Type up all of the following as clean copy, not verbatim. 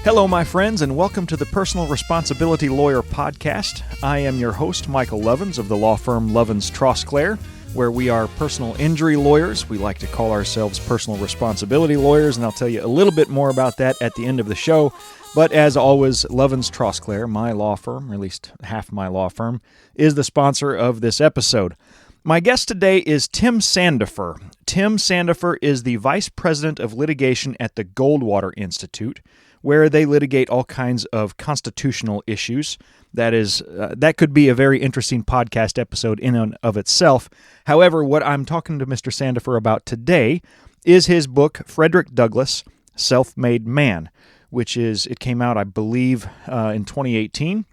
Hello, my friends, and welcome to the Personal Responsibility Lawyer Podcast. I am your host, Michael Lovins of the law firm Lovins Trosclair, where we are personal injury lawyers. We like to call ourselves personal responsibility lawyers, and I'll tell you a little bit more about that at the end of the show. But as always, Lovins Trosclair, my law firm, or at least half my law firm, is the sponsor of this episode. My guest today is Tim Sandefur. Tim Sandefur is the Vice President of Litigation at the Goldwater Institute, where they litigate all kinds of constitutional issues. That could be a very interesting podcast episode in and of itself. However, what I'm talking to Mr. Sandefur about today is his book, Frederick Douglass, Self-Made Man, it came out, I believe, in 2018.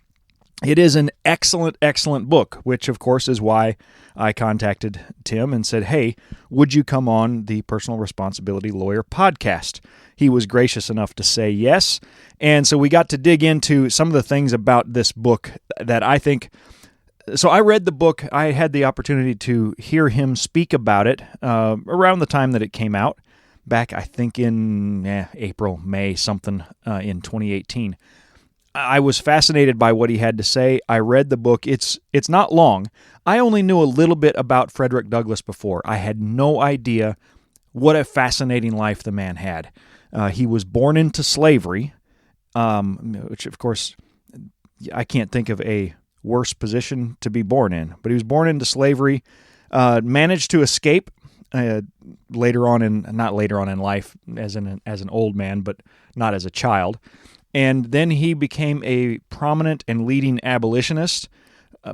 It is an excellent, excellent book, which, of course, is why I contacted Tim and said, hey, would you come on the Personal Responsibility Lawyer podcast? He was gracious enough to say yes, and so we got to dig into some of the things about this book that I think... So I read the book. I had the opportunity to hear him speak about it around the time that it came out, back, I think, in April, May, something in 2018. I was fascinated by what he had to say. I read the book. It's not long. I only knew a little bit about Frederick Douglass before. I had no idea what a fascinating life the man had. He was born into slavery, which, of course, I can't think of a worse position to be born in. But he was born into slavery, managed to escape not later on in life as an old man, but not as a child. And then he became a prominent and leading abolitionist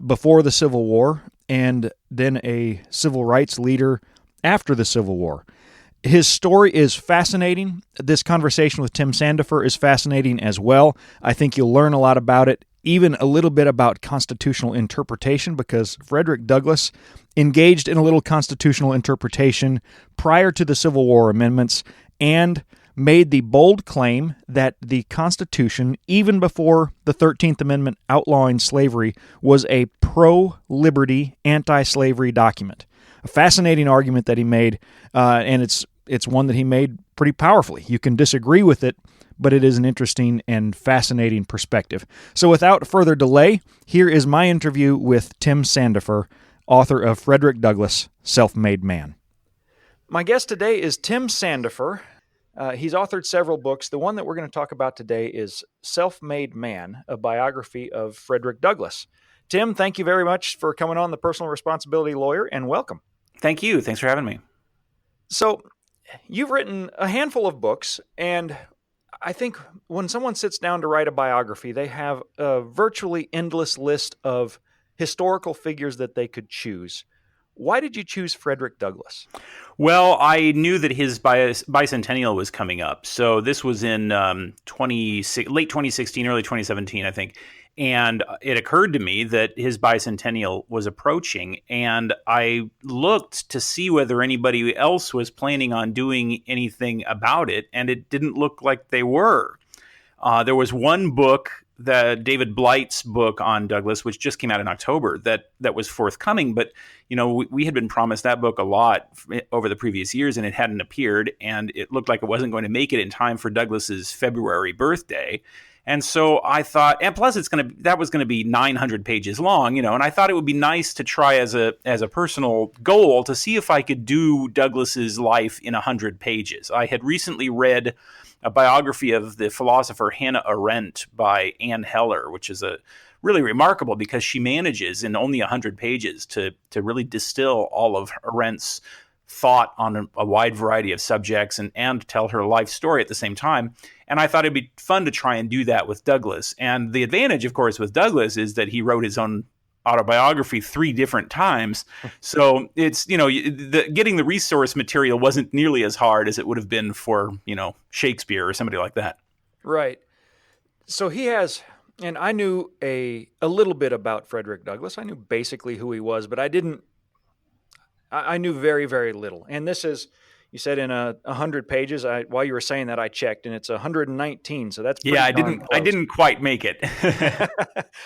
before the Civil War, and then a civil rights leader after the Civil War. His story is fascinating. This conversation with Tim Sandefur is fascinating as well. I think you'll learn a lot about it, even a little bit about constitutional interpretation, because Frederick Douglass engaged in a little constitutional interpretation prior to the Civil War amendments and made the bold claim that the Constitution, even before the 13th Amendment outlawing slavery, was a pro-liberty, anti-slavery document. A fascinating argument that he made, and it's one that he made pretty powerfully. You can disagree with it, but it is an interesting and fascinating perspective. So without further delay, here is my interview with Tim Sandefur, author of Frederick Douglass, Self-Made Man. My guest today is Tim Sandefur. He's authored several books. The one that we're going to talk about today is Self-Made Man, a biography of Frederick Douglass. Tim, thank you very much for coming on the Personal Responsibility Lawyer, and welcome. Thank you. Thanks for having me. So, you've written a handful of books, and I think when someone sits down to write a biography, they have a virtually endless list of historical figures that they could choose. Why did you choose Frederick Douglass? Well, I knew that his bicentennial was coming up. So this was in late 2016, early 2017, I think. And it occurred to me that his bicentennial was approaching. And I looked to see whether anybody else was planning on doing anything about it. And it didn't look like they were. There was one book, the David Blight's book on Douglass, which just came out in October, that was forthcoming. But, we had been promised that book a lot over the previous years, and it hadn't appeared. And it looked like it wasn't going to make it in time for Douglass's February birthday. And so I thought, and plus that was going to be 900 pages long, and I thought it would be nice to try as a personal goal to see if I could do Douglass's life in 100 pages. I had recently read a biography of the philosopher Hannah Arendt by Ann Heller, which is really remarkable because she manages in only 100 pages to really distill all of Arendt's thought on a wide variety of subjects and tell her life story at the same time. And I thought it'd be fun to try and do that with Douglass. And the advantage, of course, with Douglass is that he wrote his own autobiography 3 different times. So it's, getting the resource material wasn't nearly as hard as it would have been for, Shakespeare or somebody like that. Right. So he has, and I knew a little bit about Frederick Douglass. I knew basically who he was, but I knew very, very little. And this is, you said in 100 pages. While you were saying that, I checked, and it's 119. So that's pretty I didn't quite make it.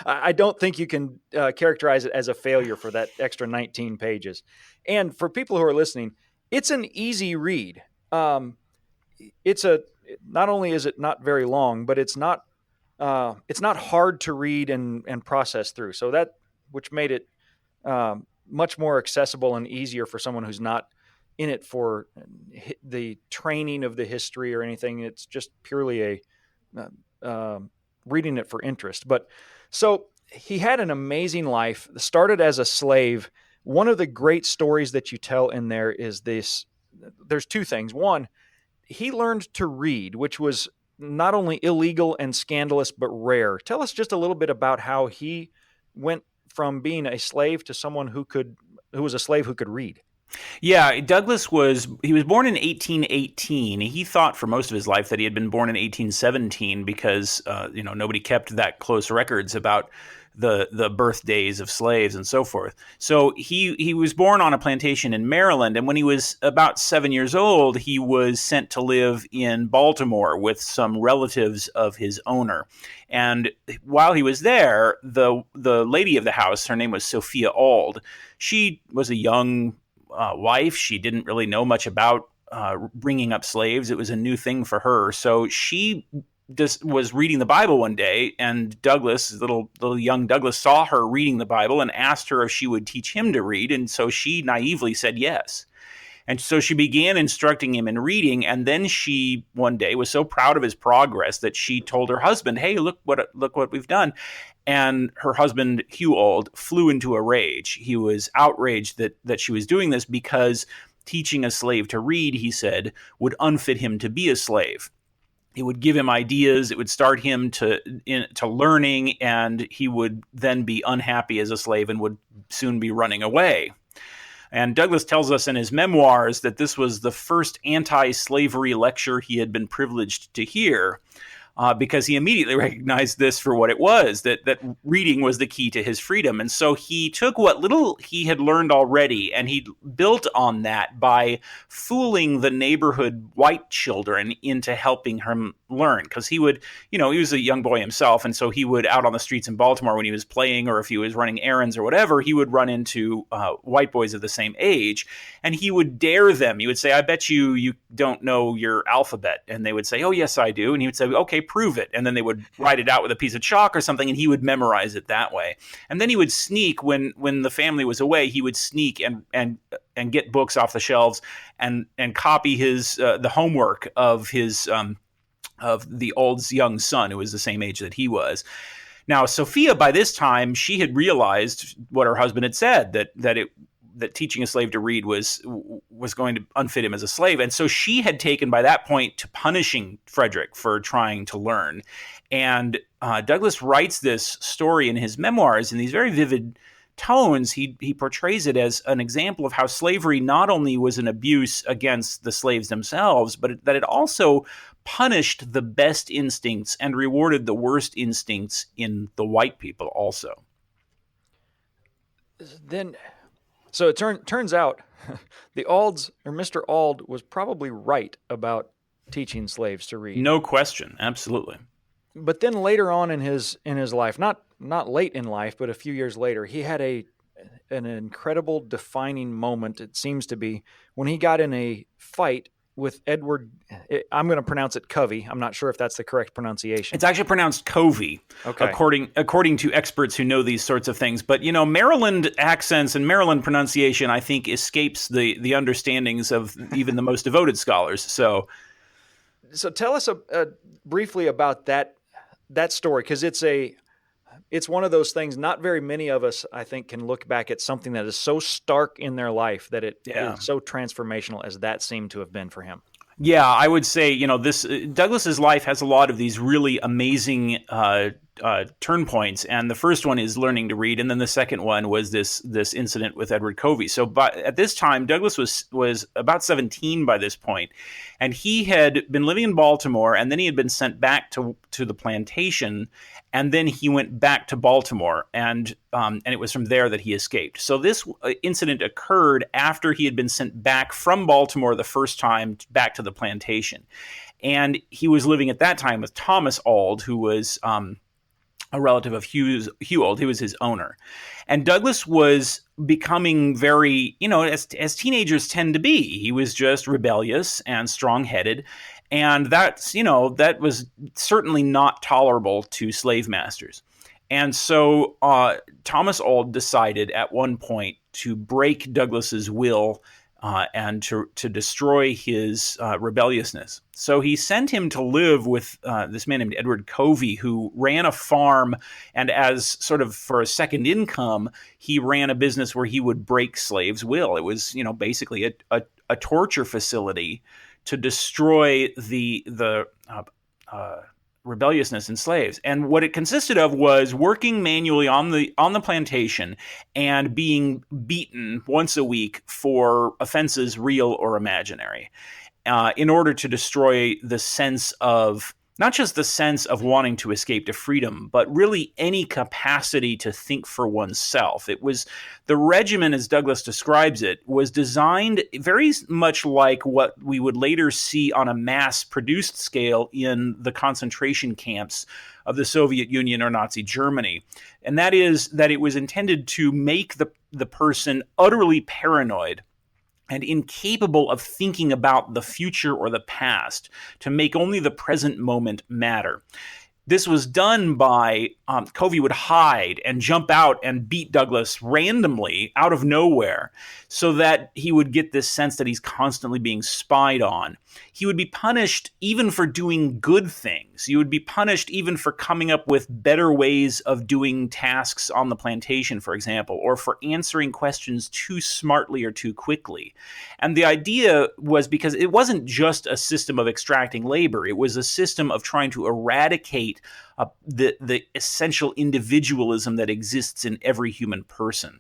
I don't think you can characterize it as a failure for that extra 19 pages. And for people who are listening, it's an easy read. It's not only is it not very long, but it's not hard to read and process through. So that, which made it much more accessible and easier for someone who's not in it for the training of the history or anything. It's just purely reading it for interest. But so he had an amazing life. Started as a slave. One of the great stories that you tell in there is this. There's two things. One, he learned to read, which was not only illegal and scandalous, but rare. Tell us just a little bit about how he went from being a slave to someone who was a slave who could read. Yeah, Douglass was born in 1818. He thought for most of his life that he had been born in 1817 because nobody kept that close records about the birthdays of slaves and so forth. So he was born on a plantation in Maryland, and when he was about 7 years old, he was sent to live in Baltimore with some relatives of his owner. And while he was there, the lady of the house, her name was Sophia Auld. She was a young wife. She didn't really know much about bringing up slaves. It was a new thing for her. So she just was reading the Bible one day, and Douglass, little young Douglass, saw her reading the Bible and asked her if she would teach him to read. And so she naively said yes. And so she began instructing him in reading. And then she one day was so proud of his progress that she told her husband, "Hey, look what we've done." And her husband, Hugh Auld, flew into a rage. He was outraged that she was doing this because teaching a slave to read, he said, would unfit him to be a slave. It would give him ideas. It would start him to learning, and he would then be unhappy as a slave and would soon be running away. And Douglass tells us in his memoirs that this was the first anti-slavery lecture he had been privileged to hear, because he immediately recognized this for what it was, that reading was the key to his freedom. And so he took what little he had learned already, and he built on that by fooling the neighborhood white children into helping him learn. Because he would, he was a young boy himself, and so he would, out on the streets in Baltimore when he was playing or if he was running errands or whatever, he would run into white boys of the same age, and he would dare them. He would say, "I bet you don't know your alphabet." And they would say, "Oh, yes, I do." And he would say, "Okay, prove it." And then they would write it out with a piece of chalk or something, and he would memorize it that way. And then he would sneak when the family was away. He would sneak and get books off the shelves and copy his the homework of his of the Auld's young son, who was the same age that he was. Now, Sophia, by this time, she had realized what her husband had said, that teaching a slave to read was going to unfit him as a slave. And so she had taken by that point to punishing Frederick for trying to learn. And Douglass writes this story in his memoirs in these very vivid tones. He portrays it as an example of how slavery not only was an abuse against the slaves themselves, but that it also punished the best instincts and rewarded the worst instincts in the white people also. So it turns out the Aulds, or Mr. Auld, was probably right about teaching slaves to read. No question, absolutely. But then later on in his life, not late in life, but a few years later, he had an incredible defining moment, it seems to be, when he got in a fight with Edward. I'm going to pronounce it Covey. I'm not sure if that's the correct pronunciation. It's actually pronounced Covey, okay, according to experts who know these sorts of things. But Maryland accents and Maryland pronunciation, I think, escapes the understandings of even the most devoted scholars. So tell us briefly about that story, because it's one of those things. Not very many of us, I think, can look back at something that is so stark in their life that it is so transformational as that seemed to have been for him. Yeah, I would say, this Douglass's life has a lot of these really amazing turn points, and the first one is learning to read, and then the second one was this incident with Edward Covey. So, at this time, Douglass was about 17 by this point, and he had been living in Baltimore, and then he had been sent back to the plantation, and then he went back to Baltimore, and it was from there that he escaped. So this incident occurred after he had been sent back from Baltimore the first time back to the plantation, and he was living at that time with Thomas Auld, who was a relative of Hugh Old. He was his owner. And Douglass was becoming very, as teenagers tend to be. He was just rebellious and strong-headed. And that was certainly not tolerable to slave masters. And so Thomas Old decided at one point to break Douglass's will and to destroy his rebelliousness. So he sent him to live with this man named Edward Covey, who ran a farm, and as sort of for a second income, he ran a business where he would break slaves' will. It was, basically a torture facility to destroy the rebelliousness in slaves. And what it consisted of was working manually on the plantation and being beaten once a week for offenses real or imaginary, in order to destroy the sense of, not just the sense of wanting to escape to freedom, but really any capacity to think for oneself. It was, the regimen, as Douglass describes it, was designed very much like what we would later see on a mass-produced scale in the concentration camps of the Soviet Union or Nazi Germany. And that is that it was intended to make the person utterly paranoid and incapable of thinking about the future or the past, to make only the present moment matter. This was done by, Covey would hide and jump out and beat Douglass randomly out of nowhere, so that he would get this sense that he's constantly being spied on. He would be punished even for doing good things. He would be punished even for coming up with better ways of doing tasks on the plantation, for example, or for answering questions too smartly or too quickly. And the idea was, because it wasn't just a system of extracting labor, it was a system of trying to eradicate the essential individualism that exists in every human person.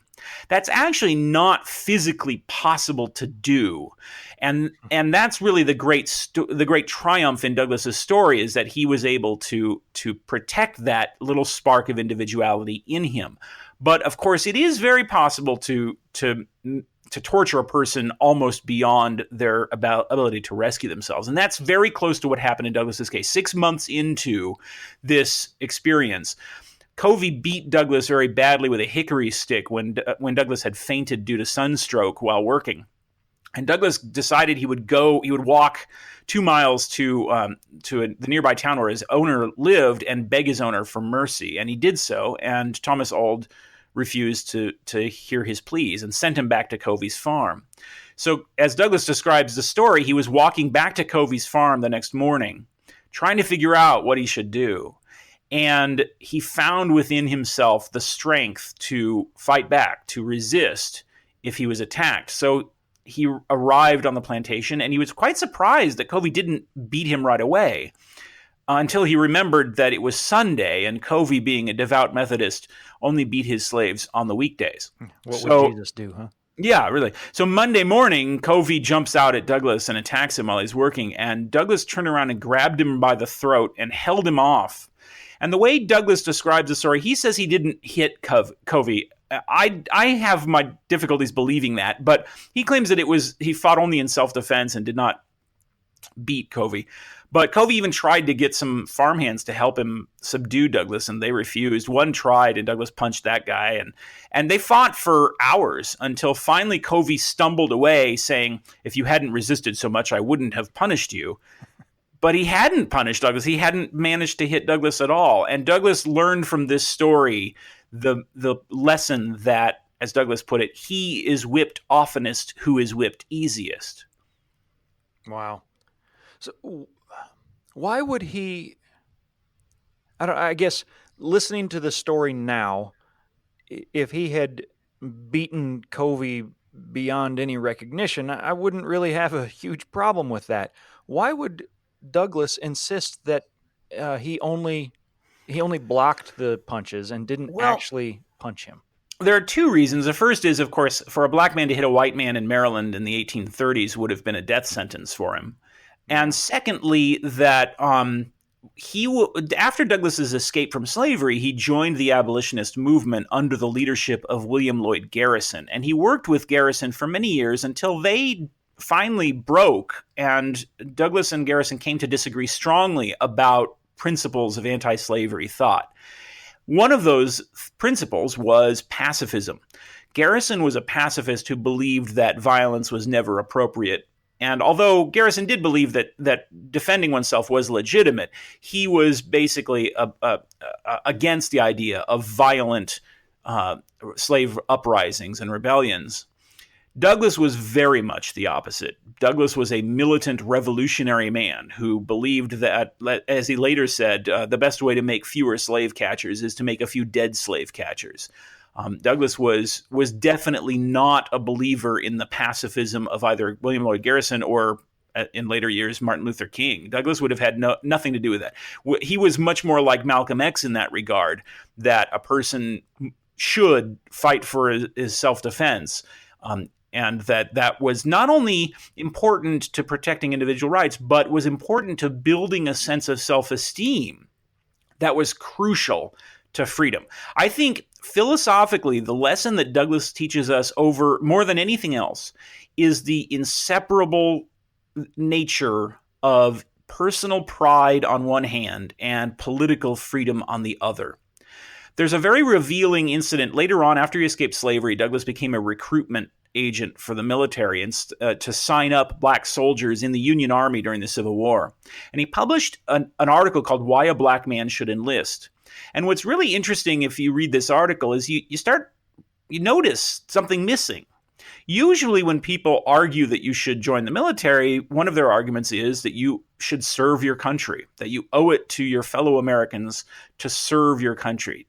That's actually not physically possible to do, and that's really the great triumph in Douglass's story, is that he was able to protect that little spark of individuality in him. But of course, it is very possible to torture a person almost beyond their ability to rescue themselves. And that's very close to what happened in Douglass's case. 6 months into this experience, Covey beat Douglass very badly with a hickory stick when Douglass had fainted due to sunstroke while working. And Douglass decided he would walk 2 miles to the nearby town where his owner lived and beg his owner for mercy. And he did so, and Thomas Old refused to hear his pleas and sent him back to Covey's farm. So as Douglass describes the story, he was walking back to Covey's farm the next morning, trying to figure out what he should do. And he found within himself the strength to fight back, to resist if he was attacked. So he arrived on the plantation, and he was quite surprised that Covey didn't beat him right away, until he remembered that it was Sunday, and Covey, being a devout Methodist, only beat his slaves on the weekdays. What would Jesus do, huh? Yeah, really. So Monday morning, Covey jumps out at Douglass and attacks him while he's working, and Douglass turned around and grabbed him by the throat and held him off. And the way Douglass describes the story, he says he didn't hit Covey. I have my difficulties believing that, but he claims that he fought only in self-defense and did not beat Covey. But Covey even tried to get some farmhands to help him subdue Douglass, and they refused. One tried, and Douglass punched that guy, and they fought for hours until finally Covey stumbled away, saying, "If you hadn't resisted so much, I wouldn't have punished you." But he hadn't punished Douglass. He hadn't managed to hit Douglass at all. And Douglass learned from this story the lesson that, as Douglass put it, he is whipped oftenest who is whipped easiest. Wow. So why would he, I guess, listening to the story now, if he had beaten Covey beyond any recognition, I wouldn't really have a huge problem with that. Why would Douglass insist that he only blocked the punches and didn't actually punch him? There are two reasons. The first is, of course, for a black man to hit a white man in Maryland in the 1830s would have been a death sentence for him. And secondly, that after Douglass's escape from slavery, he joined the abolitionist movement under the leadership of William Lloyd Garrison. And he worked with Garrison for many years until they finally broke, and Douglass and Garrison came to disagree strongly about principles of anti-slavery thought. One of those principles was pacifism. Garrison was a pacifist who believed that violence was never appropriate. And although Garrison did believe that defending oneself was legitimate, he was basically against the idea of violent slave uprisings and rebellions. Douglass was very much the opposite. Douglass was a militant revolutionary man who believed that, as he later said, the best way to make fewer slave catchers is to make a few dead slave catchers. Douglass was definitely not a believer in the pacifism of either William Lloyd Garrison or, in later years, Martin Luther King. Douglass would have had nothing to do with that. He was much more like Malcolm X in that regard, that a person should fight for his self-defense. And that was not only important to protecting individual rights, but was important to building a sense of self-esteem that was crucial to freedom. I think philosophically, the lesson that Douglass teaches us over more than anything else is the inseparable nature of personal pride on one hand and political freedom on the other. There's a very revealing incident later on. After he escaped slavery, Douglass became a recruitment agent for the military and to sign up black soldiers in the Union Army during the Civil War. And he published an article called Why a Black Man Should Enlist. And what's really interesting if you read this article is you notice something missing. Usually when people argue that you should join the military, one of their arguments is that you should serve your country, that you owe it to your fellow Americans to serve your country.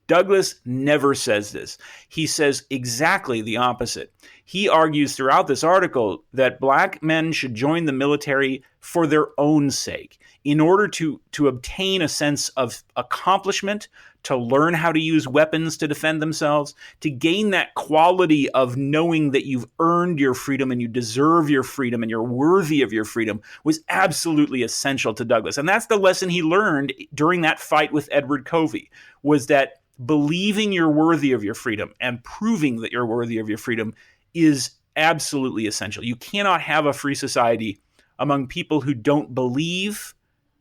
Douglass never says this. He says exactly the opposite. He argues throughout this article that black men should join the military for their own sake, in order to obtain a sense of accomplishment, to learn how to use weapons to defend themselves, to gain that quality of knowing that you've earned your freedom and you deserve your freedom and you're worthy of your freedom, was absolutely essential to Douglass. And that's the lesson he learned during that fight with Edward Covey, was that believing you're worthy of your freedom and proving that you're worthy of your freedom is absolutely essential. You cannot have a free society among people who don't believe,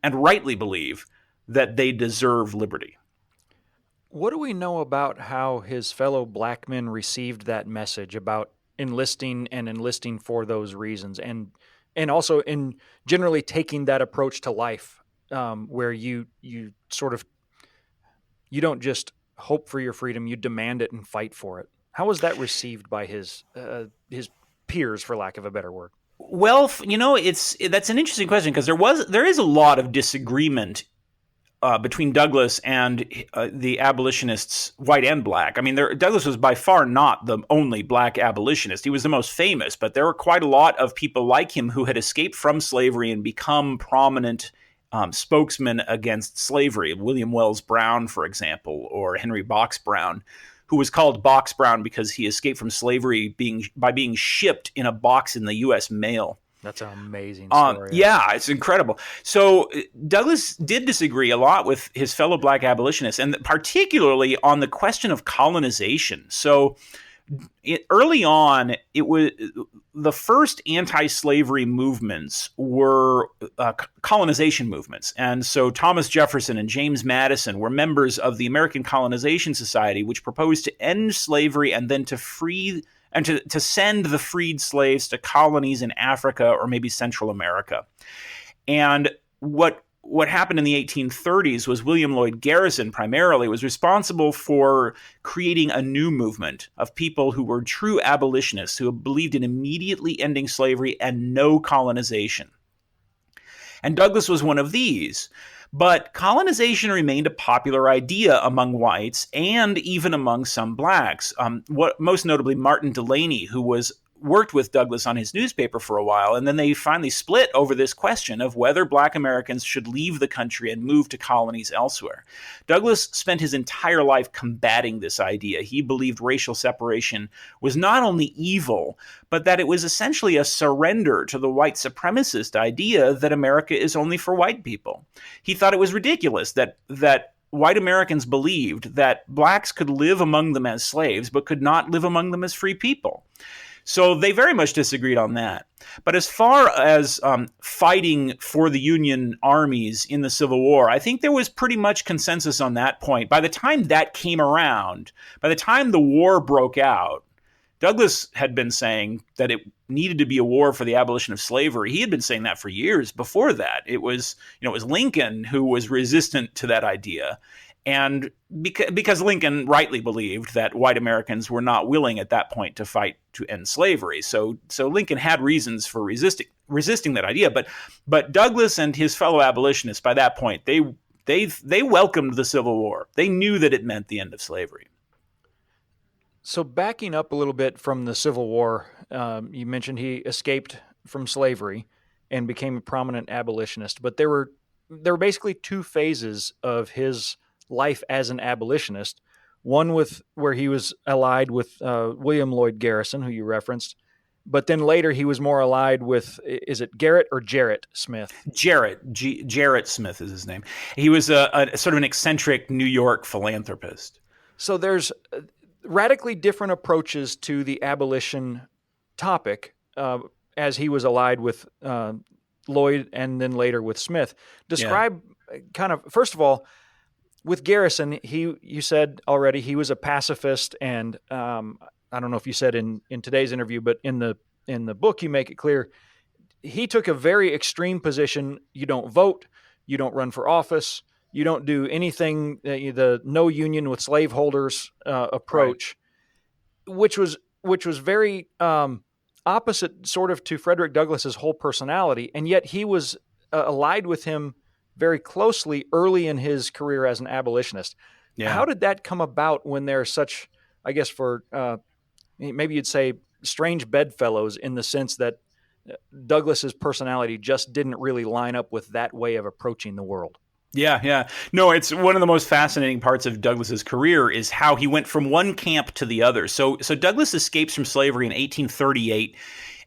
and rightly believe, that they deserve liberty. What do we know about how his fellow black men received that message about enlisting for those reasons, and also in generally taking that approach to life, where you don't just hope for your freedom, you demand it and fight for it? How was that received by his peers, for lack of a better word? Well, that's an interesting question, because there is a lot of disagreement between Douglass and the abolitionists, white and black. I mean, Douglass was by far not the only black abolitionist. He was the most famous, but there were quite a lot of people like him who had escaped from slavery and become prominent spokesmen against slavery. William Wells Brown, for example, or Henry Box Brown, who was called Box Brown because he escaped from slavery by being shipped in a box in the U.S. mail. That's an amazing story. Yeah, it's incredible. So Douglass did disagree a lot with his fellow black abolitionists, and particularly on the question of colonization. So early on, it was the first anti-slavery movements were colonization movements. And so Thomas Jefferson and James Madison were members of the American Colonization Society, which proposed to end slavery and then to free and to send the freed slaves to colonies in Africa or maybe Central America. And what happened in the 1830s was William Lloyd Garrison primarily was responsible for creating a new movement of people who were true abolitionists, who believed in immediately ending slavery and no colonization. And Douglass was one of these. But colonization remained a popular idea among whites and even among some blacks. Most notably Martin Delany, who worked with Douglass on his newspaper for a while, and then they finally split over this question of whether black Americans should leave the country and move to colonies elsewhere. Douglass spent his entire life combating this idea. He believed racial separation was not only evil, but that it was essentially a surrender to the white supremacist idea that America is only for white people. He thought it was ridiculous that white Americans believed that blacks could live among them as slaves, but could not live among them as free people. So they very much disagreed on that. But as far as fighting for the Union armies in the Civil War, I think there was pretty much consensus on that point. By the time that came around, by the time the war broke out, Douglass had been saying that it needed to be a war for the abolition of slavery. He had been saying that for years before that. It was Lincoln who was resistant to that idea. And because Lincoln rightly believed that white Americans were not willing at that point to fight to end slavery. So Lincoln had reasons for resisting that idea. But Douglass and his fellow abolitionists, by that point, they welcomed the Civil War. They knew that it meant the end of slavery. So backing up a little bit from the Civil War, you mentioned he escaped from slavery and became a prominent abolitionist. But there were basically two phases of his life as an abolitionist. One where he was allied with William Lloyd Garrison, who you referenced, but then later he was more allied with, is it Garrett or Jarrett Smith? Jarrett Smith is his name. He was a sort of an eccentric New York philanthropist. So there's radically different approaches to the abolition topic as he was allied with Lloyd and then later with Smith. Describe kind of, first of all, with Garrison, you said already he was a pacifist, and I don't know if you said in today's interview, but in the book you make it clear he took a very extreme position. You don't vote, you don't run for office, you don't do anything. The no union with slaveholders approach, right, which was very opposite sort of to Frederick Douglass's whole personality, and yet he was allied with him very closely early in his career as an abolitionist. Yeah. How did that come about when there's such, I guess for maybe you'd say, strange bedfellows, in the sense that Douglass's personality just didn't really line up with that way of approaching the world? Yeah. No, it's one of the most fascinating parts of Douglass's career is how he went from one camp to the other. So Douglass escapes from slavery in 1838.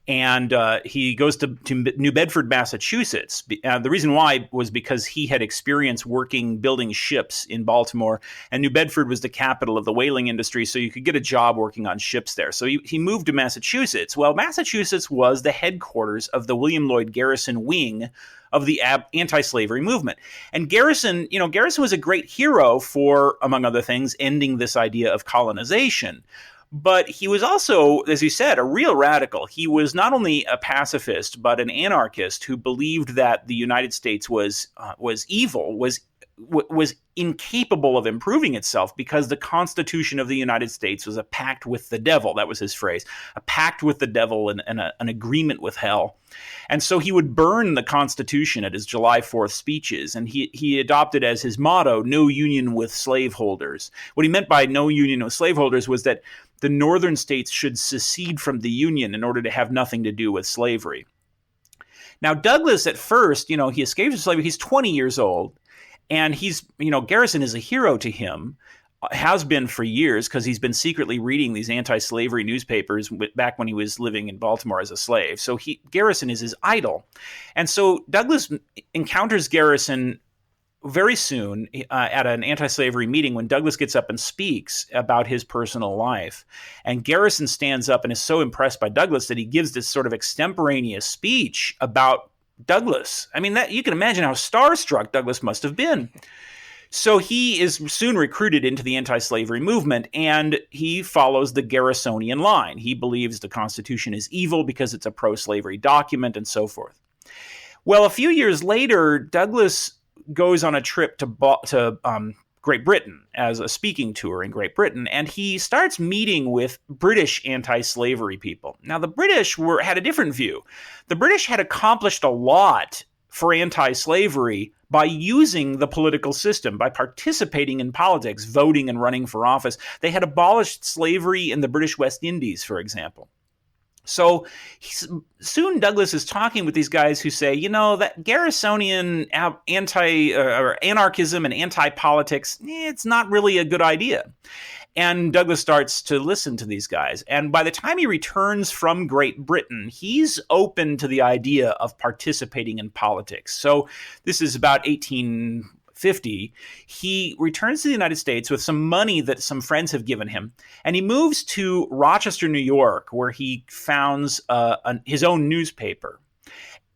And he goes to New Bedford, Massachusetts. The reason why was because he had experience building ships in Baltimore, and New Bedford was the capital of the whaling industry, so you could get a job working on ships there. So he moved to Massachusetts. Well, Massachusetts was the headquarters of the William Lloyd Garrison wing of the anti-slavery movement. And Garrison was a great hero for, among other things, ending this idea of colonization. But he was also, as you said, a real radical. He was not only a pacifist, but an anarchist who believed that the United States was evil, was incapable of improving itself because the Constitution of the United States was a pact with the devil. That was his phrase, a pact with the devil and an agreement with hell. And so he would burn the Constitution at his July 4th speeches, and he adopted as his motto, no union with slaveholders. What he meant by no union with slaveholders was that the northern states should secede from the Union in order to have nothing to do with slavery. Now, Douglass, at first, he escapes from slavery. He's 20 years old, and Garrison is a hero to him, has been for years, because he's been secretly reading these anti-slavery newspapers back when he was living in Baltimore as a slave. So Garrison is his idol. And so Douglass encounters Garrison very soon at an anti-slavery meeting when Douglass gets up and speaks about his personal life. And Garrison stands up and is so impressed by Douglass that he gives this sort of extemporaneous speech about Douglass. I mean, you can imagine how starstruck Douglass must have been. So he is soon recruited into the anti-slavery movement, and he follows the Garrisonian line. He believes the Constitution is evil because it's a pro-slavery document and so forth. Well, a few years later, Douglass goes on a trip to Great Britain as a speaking tour in Great Britain, and he starts meeting with British anti-slavery people. Now, the British had a different view. The British had accomplished a lot for anti-slavery by using the political system, by participating in politics, voting and running for office. They had abolished slavery in the British West Indies, for example. So soon Douglass is talking with these guys who say, that Garrisonian anarchism and anti-politics, it's not really a good idea. And Douglass starts to listen to these guys. And by the time he returns from Great Britain, he's open to the idea of participating in politics. So this is about 1850 1850, he returns to the United States with some money that some friends have given him, and he moves to Rochester, New York, where he founds his own newspaper.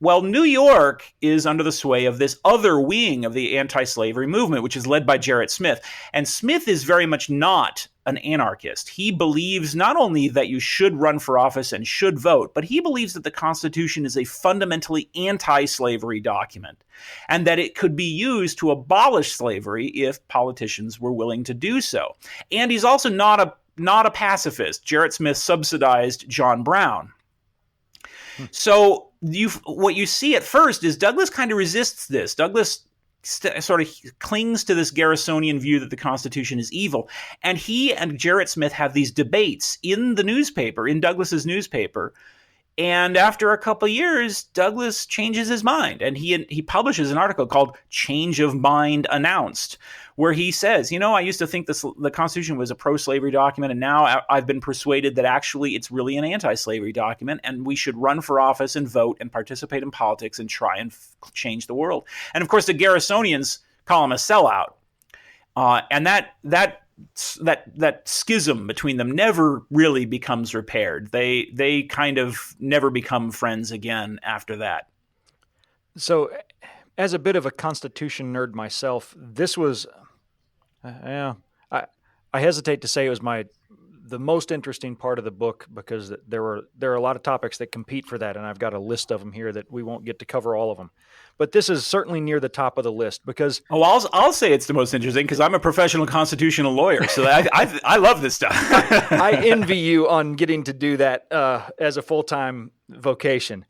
Well, New York is under the sway of this other wing of the anti-slavery movement, which is led by Gerrit Smith. And Smith is very much not an anarchist. He believes not only that you should run for office and should vote, but he believes that the Constitution is a fundamentally anti-slavery document and that it could be used to abolish slavery if politicians were willing to do so. And he's also not a pacifist. Gerrit Smith subsidized John Brown. So what you see at first is Douglass kind of resists this. Douglass sort of clings to this Garrisonian view that the Constitution is evil. And he and Gerrit Smith have these debates in the newspaper, in Douglass's newspaper. And after a couple of years, Douglass changes his mind, and he publishes an article called Change of Mind Announced, where he says, I used to think the Constitution was a pro-slavery document, and now I've been persuaded that actually it's really an anti-slavery document, and we should run for office and vote and participate in politics and try and change the world. And of course, the Garrisonians call him a sellout, and that schism between them never really becomes repaired. They kind of never become friends again after that. So, as a bit of a Constitution nerd myself, this was, I hesitate to say it was the most interesting part of the book, because there are a lot of topics that compete for that, and I've got a list of them here that we won't get to cover all of them. But this is certainly near the top of the list because... Oh, I'll say it's the most interesting because I'm a professional constitutional lawyer, so I love this stuff. I envy you on getting to do that as a full-time vocation.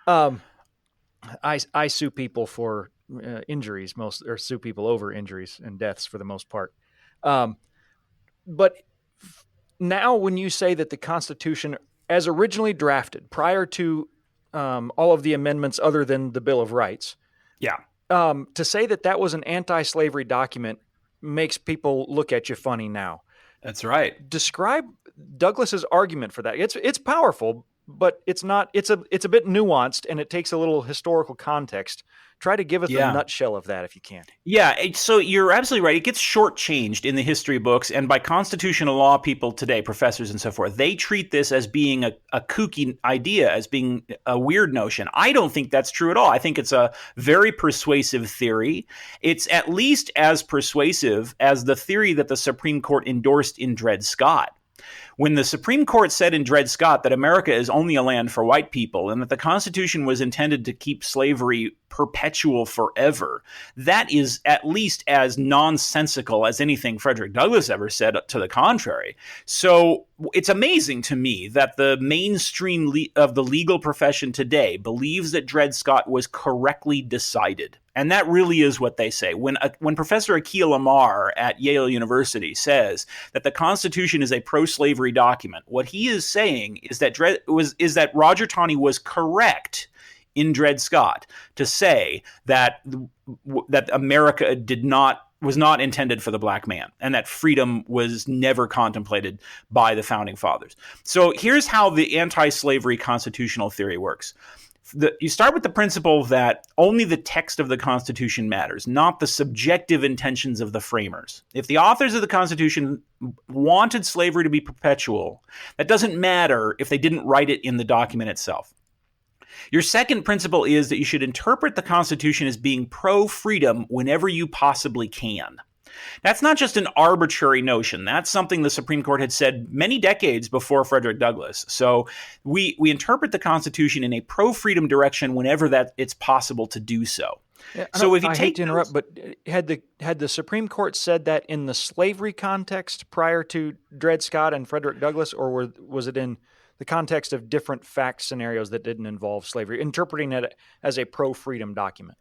I sue people for injuries, or sue people over injuries and deaths for the most part. But now when you say that the Constitution, as originally drafted, prior to all of the amendments other than the Bill of Rights, to say that was an anti-slavery document makes people look at you funny now. That's right. Describe Douglass's argument for that. It's powerful, but it's not. It's a bit nuanced, and it takes a little historical context. Try to give us the nutshell of that if you can. Yeah, so you're absolutely right. It gets shortchanged in the history books, and by constitutional law people today, professors and so forth, they treat this as being a kooky idea, as being a weird notion. I don't think that's true at all. I think it's a very persuasive theory. It's at least as persuasive as the theory that the Supreme Court endorsed in Dred Scott. When the Supreme Court said in Dred Scott that America is only a land for white people and that the Constitution was intended to keep slavery perpetual forever, that is at least as nonsensical as anything Frederick Douglass ever said to the contrary. So it's amazing to me that the mainstream of the legal profession today believes that Dred Scott was correctly decided. And that really is what they say. When Professor Akhil Amar at Yale University says that the Constitution is a pro-slavery document, what he is saying is that Roger Taney was correct in Dred Scott to say that America was not intended for the black man, and that freedom was never contemplated by the founding fathers. So here's how the anti-slavery constitutional theory works. You start with the principle that only the text of the Constitution matters, not the subjective intentions of the framers. If the authors of the Constitution wanted slavery to be perpetual, that doesn't matter if they didn't write it in the document itself. Your second principle is that you should interpret the Constitution as being pro-freedom whenever you possibly can. That's not just an arbitrary notion. That's something the Supreme Court had said many decades before Frederick Douglass. So we interpret the Constitution in a pro-freedom direction whenever that it's possible to do so. Yeah, so if you hate to interrupt, but had the Supreme Court said that in the slavery context prior to Dred Scott and Frederick Douglass, or was it in the context of different fact scenarios that didn't involve slavery, interpreting it as a pro-freedom document?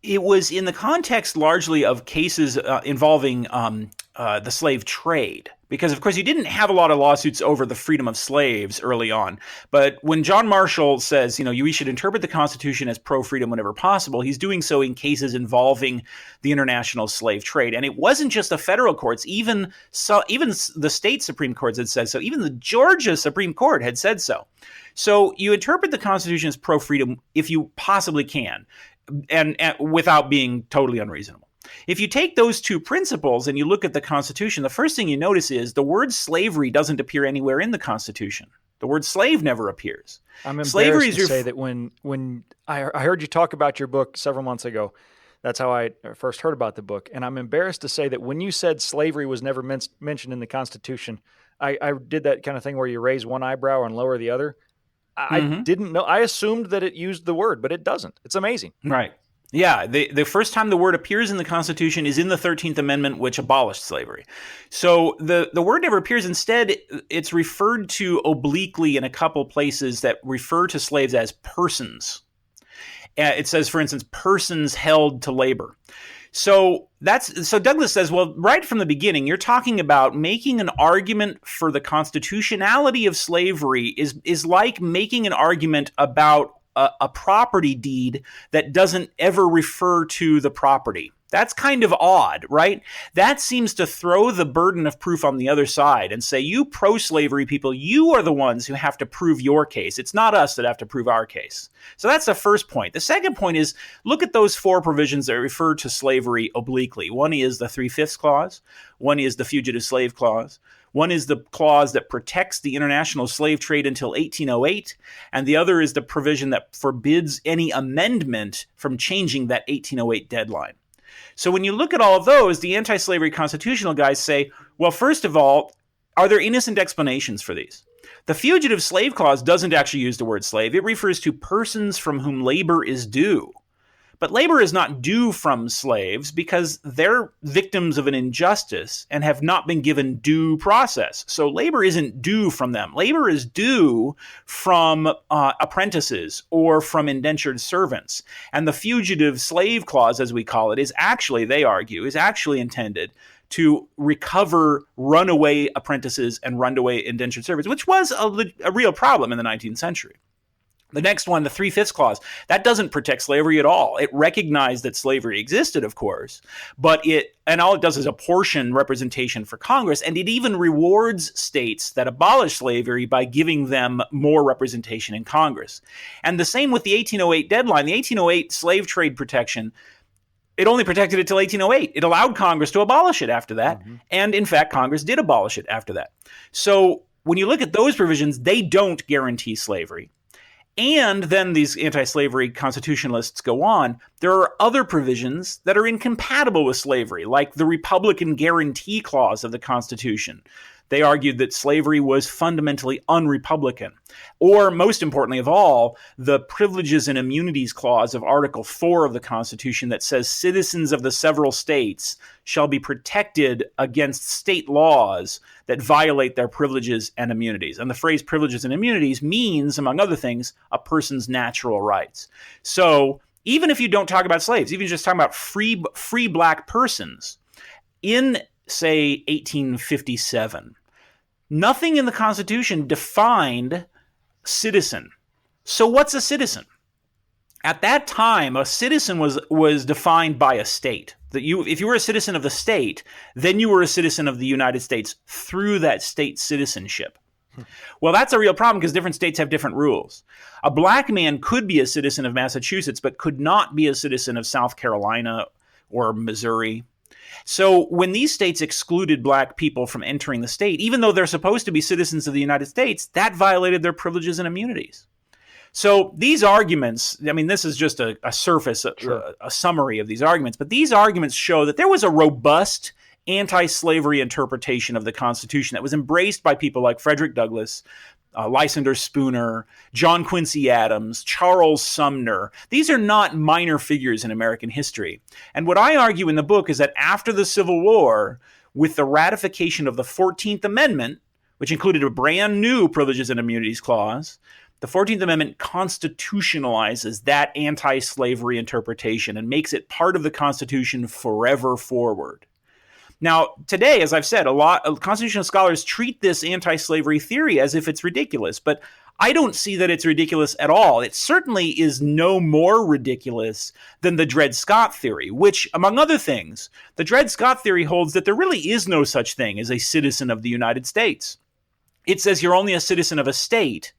It was in the context largely of cases involving the slave trade, because, of course, you didn't have a lot of lawsuits over the freedom of slaves early on. But when John Marshall says, we should interpret the Constitution as pro-freedom whenever possible, he's doing so in cases involving the international slave trade. And it wasn't just the federal courts. Even the state Supreme Courts had said so. Even the Georgia Supreme Court had said so. So you interpret the Constitution as pro-freedom if you possibly can, and without being totally unreasonable. If you take those two principles and you look at the Constitution, the first thing you notice is the word slavery doesn't appear anywhere in the Constitution. The word slave never appears. I'm embarrassed to say that when I heard you talk about your book several months ago, that's how I first heard about the book. And I'm embarrassed to say that when you said slavery was never mentioned in the Constitution, I did that kind of thing where you raise one eyebrow and lower the other. I didn't know. I assumed that it used the word, but it doesn't. It's amazing. Right. Yeah. The first time the word appears in the Constitution is in the 13th Amendment, which abolished slavery. So the word never appears. Instead, it's referred to obliquely in a couple places that refer to slaves as persons. It says, for instance, persons held to labor. So Douglass says, well, right from the beginning, you're talking about making an argument for the constitutionality of slavery is like making an argument about a property deed that doesn't ever refer to the property. That's kind of odd, right? That seems to throw the burden of proof on the other side and say, you pro-slavery people, you are the ones who have to prove your case. It's not us that have to prove our case. So that's the first point. The second point is, look at those four provisions that refer to slavery obliquely. One is the 3/5 clause. One is the fugitive slave clause. One is the clause that protects the international slave trade until 1808, and the other is the provision that forbids any amendment from changing that 1808 deadline. So when you look at all of those, the anti-slavery constitutional guys say, well, first of all, are there innocent explanations for these? The fugitive slave clause doesn't actually use the word slave. It refers to persons from whom labor is due. But labor is not due from slaves because they're victims of an injustice and have not been given due process. So labor isn't due from them. Labor is due from apprentices or from indentured servants. And the fugitive slave clause, as we call it, is actually, they argue, is actually intended to recover runaway apprentices and runaway indentured servants, which was a real problem in the 19th century. The next one, the 3/5 clause, that doesn't protect slavery at all. It recognized that slavery existed, of course, but all it does is apportion representation for Congress, and it even rewards states that abolish slavery by giving them more representation in Congress. And the same with the 1808 deadline. The 1808 slave trade protection, it only protected it till 1808. It allowed Congress to abolish it after that, and in fact, Congress did abolish it after that. So when you look at those provisions, they don't guarantee slavery. And then these anti-slavery constitutionalists go on. There are other provisions that are incompatible with slavery, like the Republican Guarantee Clause of the Constitution. They argued that slavery was fundamentally un-Republican. Or, most importantly of all, the Privileges and Immunities Clause of Article 4 of the Constitution that says citizens of the several states shall be protected against state laws that violate their privileges and immunities. And the phrase privileges and immunities means, among other things, a person's natural rights. So, even if you don't talk about slaves, even just talking about free black persons, in, say, 1857, nothing in the Constitution defined citizen. So what's a citizen? At that time, a citizen was defined by a state. That if you were a citizen of the state, then you were a citizen of the United States through that state citizenship. Well, that's a real problem because different states have different rules. A black man could be a citizen of Massachusetts, but could not be a citizen of South Carolina or Missouri. So when these states excluded black people from entering the state, even though they're supposed to be citizens of the United States, that violated their privileges and immunities. So these arguments, I mean, this is just a surface, a summary of these arguments, but these arguments show that there was a robust anti-slavery interpretation of the Constitution that was embraced by people like Frederick Douglass, Lysander Spooner, John Quincy Adams, Charles Sumner. These are not minor figures in American history. And what I argue in the book is that after the Civil War, with the ratification of the 14th Amendment, which included a brand new Privileges and Immunities Clause, the 14th Amendment constitutionalizes that anti-slavery interpretation and makes it part of the Constitution forever forward. Now, today, as I've said, a lot of constitutional scholars treat this anti-slavery theory as if it's ridiculous, but I don't see that it's ridiculous at all. It certainly is no more ridiculous than the Dred Scott theory, which, among other things, the Dred Scott theory holds that there really is no such thing as a citizen of the United States. It says you're only a citizen of a state,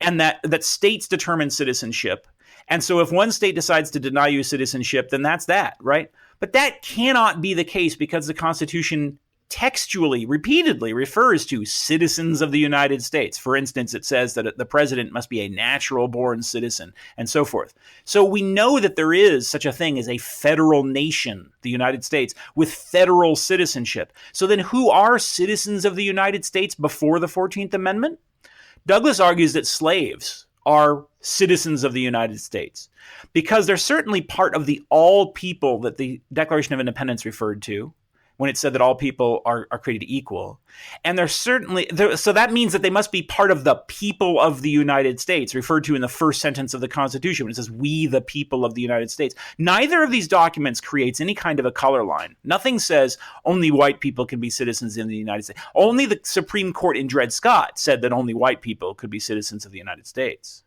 and that states determine citizenship. And so if one state decides to deny you citizenship, then that's that, right? But that cannot be the case because the Constitution textually, repeatedly refers to citizens of the United States. For instance, it says that the president must be a natural-born citizen, and so forth. So we know that there is such a thing as a federal nation, the United States, with federal citizenship. So then who are citizens of the United States before the 14th Amendment? Douglass argues that slaves are citizens of the United States because they're certainly part of the all people that the Declaration of Independence referred to when it said that all people are created equal. And they're certainly, so that means that they must be part of the people of the United States, referred to in the first sentence of the Constitution when it says, we the people of the United States. Neither of these documents creates any kind of a color line. Nothing says only white people can be citizens in the United States. Only the Supreme Court in Dred Scott said that only white people could be citizens of the United States.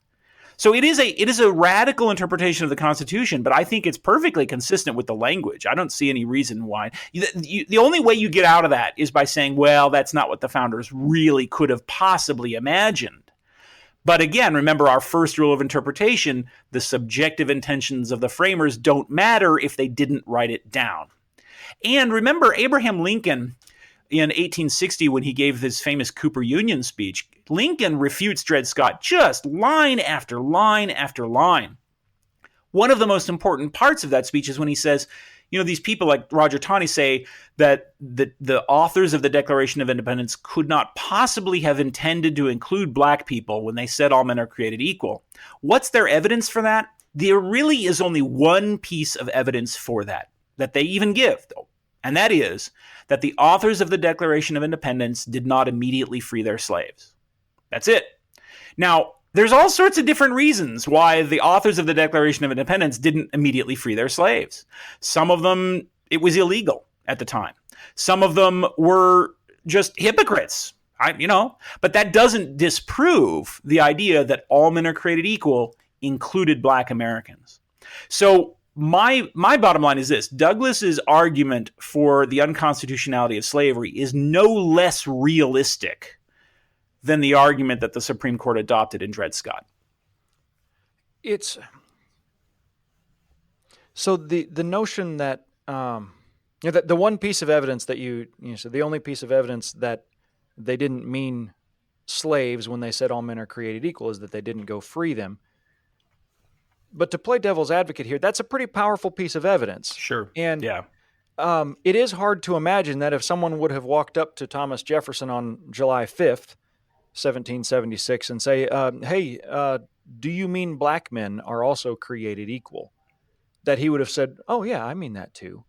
So it is a radical interpretation of the Constitution, but I think it's perfectly consistent with the language. I don't see any reason why. The only way you get out of that is by saying, well, that's not what the founders really could have possibly imagined. But again, remember our first rule of interpretation, the subjective intentions of the framers don't matter if they didn't write it down. And remember, Abraham Lincoln, in 1860, when he gave his famous Cooper Union speech, Lincoln refutes Dred Scott just line after line after line. One of the most important parts of that speech is when he says, these people like Roger Taney say that the authors of the Declaration of Independence could not possibly have intended to include black people when they said all men are created equal. What's their evidence for that? There really is only one piece of evidence for that they even give, though. And that is that the authors of the Declaration of Independence did not immediately free their slaves. That's it. Now, there's all sorts of different reasons why the authors of the Declaration of Independence didn't immediately free their slaves. Some of them, it was illegal at the time. Some of them were just hypocrites, but that doesn't disprove the idea that all men are created equal included black Americans. So my bottom line is this: Douglass's argument for the unconstitutionality of slavery is no less realistic than the argument that the Supreme Court adopted in Dred Scott. It's so the notion that that the one piece of evidence that you said, the only piece of evidence that they didn't mean slaves when they said all men are created equal is that they didn't go free them. But to play devil's advocate here, that's a pretty powerful piece of evidence. Sure. And yeah. It is hard to imagine that if someone would have walked up to Thomas Jefferson on July 5th, 1776, and say, hey, do you mean black men are also created equal? That he would have said, oh, yeah, I mean that too.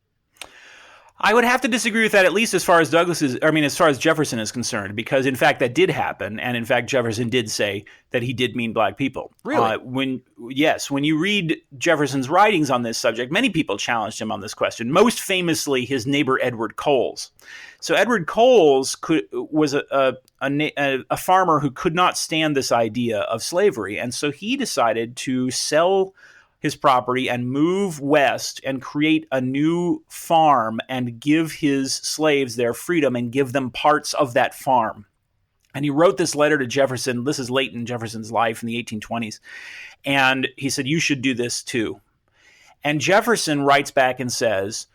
I would have to disagree with that, at least as far as as far as Jefferson is concerned, because in fact that did happen, and in fact Jefferson did say that he did mean black people. Really? When you read Jefferson's writings on this subject, many people challenged him on this question. Most famously, his neighbor Edward Coles. So Edward Coles was a farmer who could not stand this idea of slavery, and so he decided to sell his property and move west and create a new farm and give his slaves their freedom and give them parts of that farm. And he wrote this letter to Jefferson. This is late in Jefferson's life in the 1820s. And he said, you should do this too. And Jefferson writes back and says,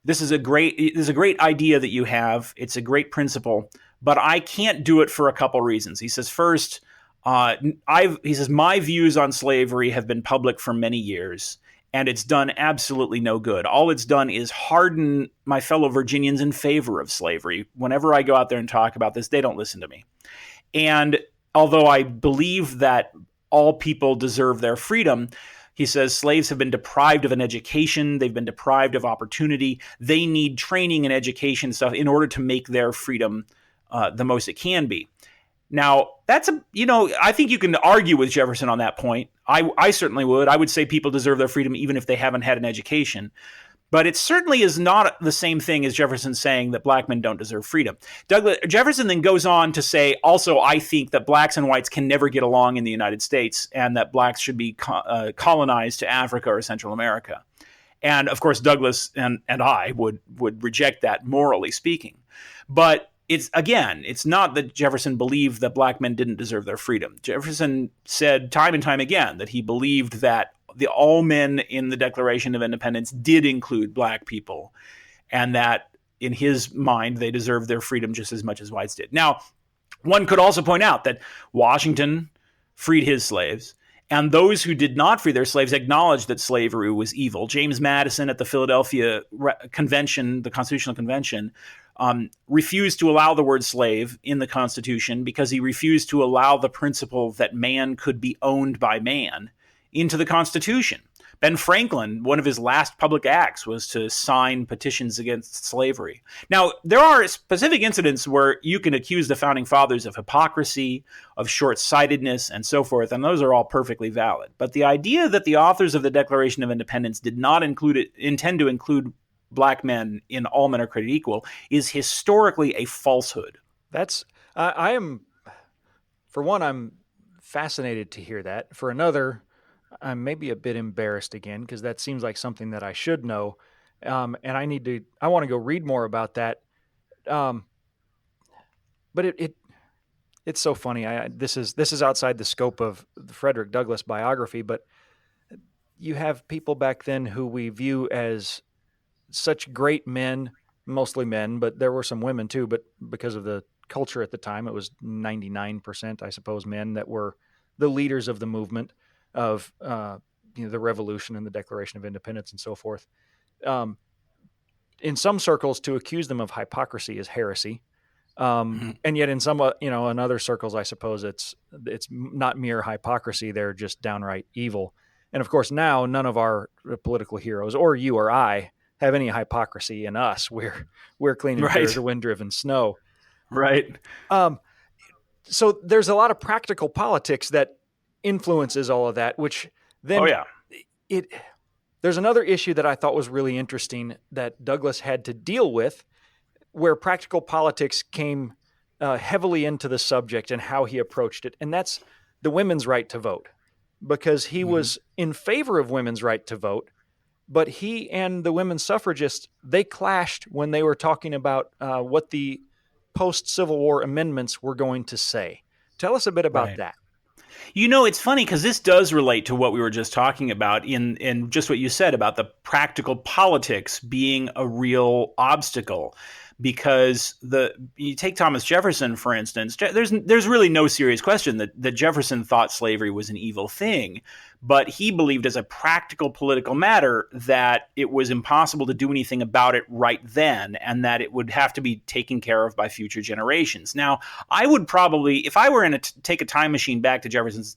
this is a great idea that you have. It's a great principle, but I can't do it for a couple reasons. He says, first, he says, my views on slavery have been public for many years, and it's done absolutely no good. All it's done is harden my fellow Virginians in favor of slavery. Whenever I go out there and talk about this, they don't listen to me. And although I believe that all people deserve their freedom, he says slaves have been deprived of an education. They've been deprived of opportunity. They need training and education stuff in order to make their freedom the most it can be. Now, I think you can argue with Jefferson on that point. I certainly would. I would say people deserve their freedom even if they haven't had an education. But it certainly is not the same thing as Jefferson saying that black men don't deserve freedom. Jefferson then goes on to say, also, I think that blacks and whites can never get along in the United States and that blacks should be colonized to Africa or Central America. And, of course, Douglass and I would reject that, morally speaking. But it's not that Jefferson believed that black men didn't deserve their freedom. Jefferson said time and time again that he believed that all men in the Declaration of Independence did include black people, and that in his mind they deserved their freedom just as much as whites did. Now, one could also point out that Washington freed his slaves, and those who did not free their slaves acknowledged that slavery was evil. James Madison at the Philadelphia Convention, the Constitutional Convention, refused to allow the word slave in the Constitution because he refused to allow the principle that man could be owned by man into the Constitution. Ben Franklin, one of his last public acts was to sign petitions against slavery. Now, there are specific incidents where you can accuse the Founding Fathers of hypocrisy, of short-sightedness, and so forth, and those are all perfectly valid. But the idea that the authors of the Declaration of Independence did not intend to include black men in all men are created equal is historically a falsehood. That's for one, I'm fascinated to hear that. For another, I'm maybe a bit embarrassed again because that seems like something that I should know, and I want to go read more about that. But it's so funny. This is outside the scope of the Frederick Douglass biography, but you have people back then who we view as such great men, mostly men, but there were some women too. But because of the culture at the time, it was 99%, I suppose, men that were the leaders of the movement of the Revolution and the Declaration of Independence and so forth. In some circles, to accuse them of hypocrisy is heresy, and yet in some in other circles, I suppose it's not mere hypocrisy; they're just downright evil. And of course, now none of our political heroes, or you or I, have any hypocrisy in us. We're clean and clear as the wind-driven snow. Right. So there's a lot of practical politics that influences all of that, which then there's another issue that I thought was really interesting that Douglass had to deal with, where practical politics came heavily into the subject and how he approached it, and that's the women's right to vote, because he was in favor of women's right to vote, but he and the women's suffragists, they clashed when they were talking about what the post-Civil War amendments were going to say. Tell us a bit about that. It's funny because this does relate to what we were just talking about in just what you said about the practical politics being a real obstacle. Because you take Thomas Jefferson, for instance, there's really no serious question that Jefferson thought slavery was an evil thing, but he believed as a practical political matter that it was impossible to do anything about it right then, and that it would have to be taken care of by future generations. Now, I would probably, if I were take a time machine back to Jefferson's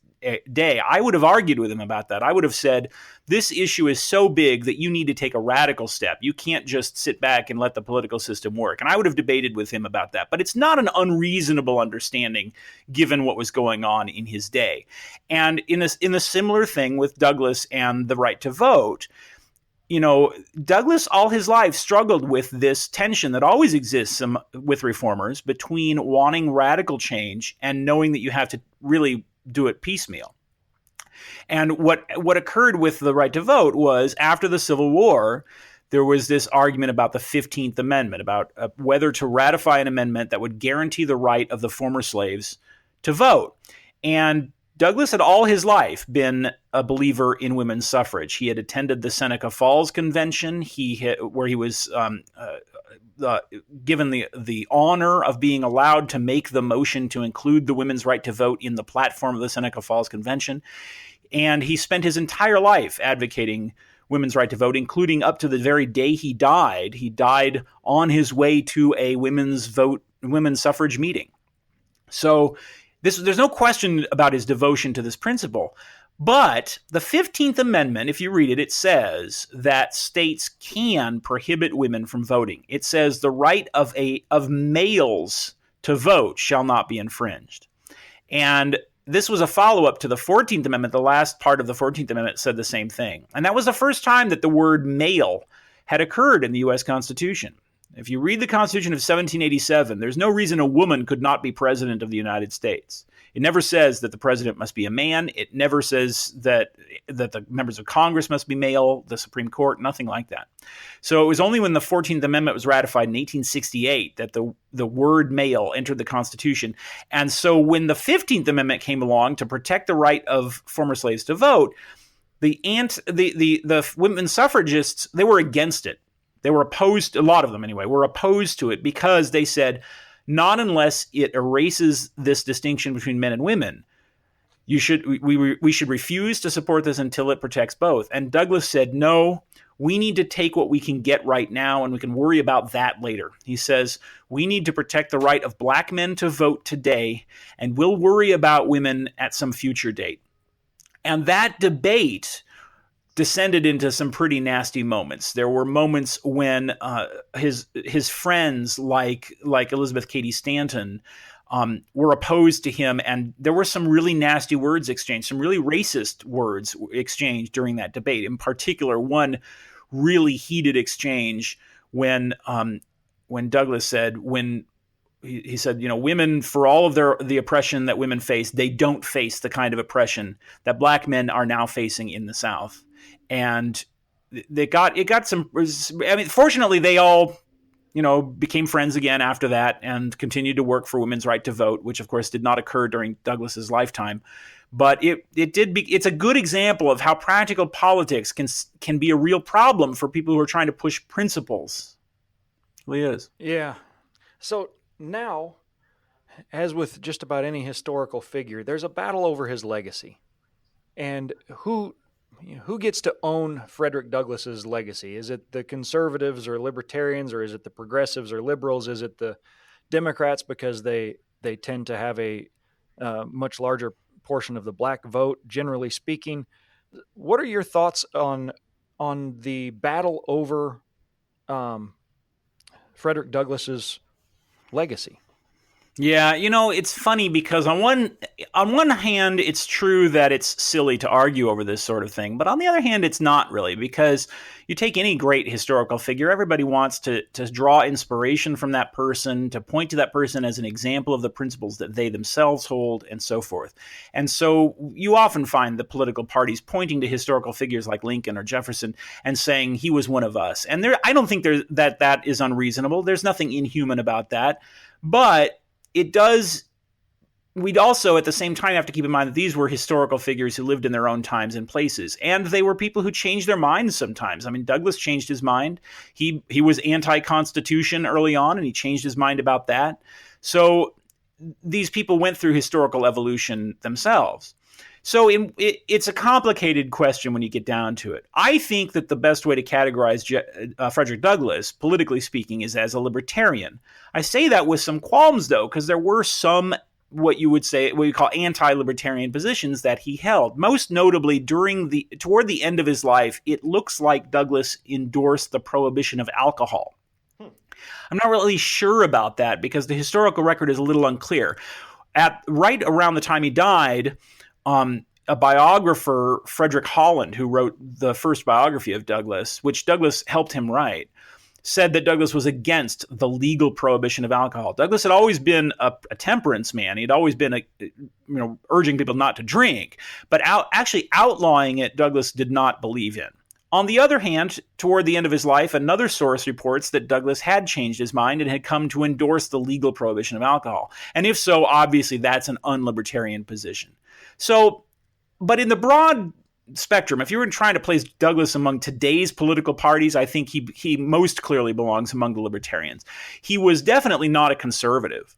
day, I would have argued with him about that. I would have said, this issue is so big that you need to take a radical step. You can't just sit back and let the political system work. And I would have debated with him about that. But it's not an unreasonable understanding given what was going on in his day. And in a similar thing with Douglass and the right to vote, Douglass all his life struggled with this tension that always exists with reformers between wanting radical change and knowing that you have to really do it piecemeal. And what occurred with the right to vote was, after the Civil War, there was this argument about the 15th Amendment, about whether to ratify an amendment that would guarantee the right of the former slaves to vote. And Douglass had all his life been a believer in women's suffrage. He had attended the Seneca Falls Convention, where he was given the honor of being allowed to make the motion to include the women's right to vote in the platform of the Seneca Falls Convention. And he spent his entire life advocating women's right to vote, including up to the very day he died. He died on his way to a women's suffrage meeting. So there's no question about his devotion to this principle. But the 15th Amendment, if you read it, it says that states can prohibit women from voting. It says the right of males to vote shall not be infringed. And this was a follow-up to the 14th Amendment. The last part of the 14th Amendment said the same thing. And that was the first time that the word male had occurred in the U.S. Constitution. If you read the Constitution of 1787, there's no reason a woman could not be president of the United States. It never says that the president must be a man. It never says that the members of Congress must be male, the Supreme Court, nothing like that. So it was only when the 14th Amendment was ratified in 1868 that the word male entered the Constitution. And so when the 15th Amendment came along to protect the right of former slaves to vote, the women suffragists, they were against it. They were opposed, a lot of them anyway, were opposed to it because they said, not unless it erases this distinction between men and women. We should refuse to support this until it protects both. And Douglass said, no, we need to take what we can get right now and we can worry about that later. He says, we need to protect the right of black men to vote today, and we'll worry about women at some future date. And that debate descended into some pretty nasty moments. There were moments when his friends like Elizabeth Cady Stanton were opposed to him, and there were some really nasty words exchanged, some really racist words exchanged during that debate. In particular, one really heated exchange when Douglass said, he said, women, for all of the oppression that women face, they don't face the kind of oppression that black men are now facing in the South. And it got some, I mean, fortunately they all, became friends again after that and continued to work for women's right to vote, which of course did not occur during Douglass's lifetime. But it's a good example of how practical politics can be a real problem for people who are trying to push principles. It really is. Yeah. So now, as with just about any historical figure, there's a battle over his legacy. And who gets to own Frederick Douglass's legacy? Is it the conservatives or libertarians, or is it the progressives or liberals? Is it the Democrats because they tend to have a much larger portion of the black vote, generally speaking? What are your thoughts on the battle over Frederick Douglass's legacy? Yeah, it's funny because on one hand, it's true that it's silly to argue over this sort of thing, but on the other hand, it's not really, because you take any great historical figure, everybody wants to draw inspiration from that person, to point to that person as an example of the principles that they themselves hold, and so forth. And so you often find the political parties pointing to historical figures like Lincoln or Jefferson and saying he was one of us. And I don't think that is unreasonable. There's nothing inhuman about that, but we'd also at the same time have to keep in mind that these were historical figures who lived in their own times and places. And they were people who changed their minds sometimes. I mean, Douglass changed his mind. He was anti-Constitution early on, and he changed his mind about that. So these people went through historical evolution themselves. So it's a complicated question when you get down to it. I think that the best way to categorize Frederick Douglass, politically speaking, is as a libertarian. I say that with some qualms, though, because there were some what you call anti-libertarian positions that he held. Most notably, toward the end of his life, it looks like Douglass endorsed the prohibition of alcohol. I'm not really sure about that because the historical record is a little unclear. Right around the time he died, a biographer, Frederick Holland, who wrote the first biography of Douglass, which Douglass helped him write, said that Douglass was against the legal prohibition of alcohol. Douglass had always been a temperance man. He'd always been urging people not to drink, but actually outlawing it, Douglass did not believe in. On the other hand, toward the end of his life, another source reports that Douglass had changed his mind and had come to endorse the legal prohibition of alcohol. And if so, obviously that's an unlibertarian position. So, but in the broad spectrum, if you were trying to place Douglass among today's political parties, I think he most clearly belongs among the libertarians. He was definitely not a conservative.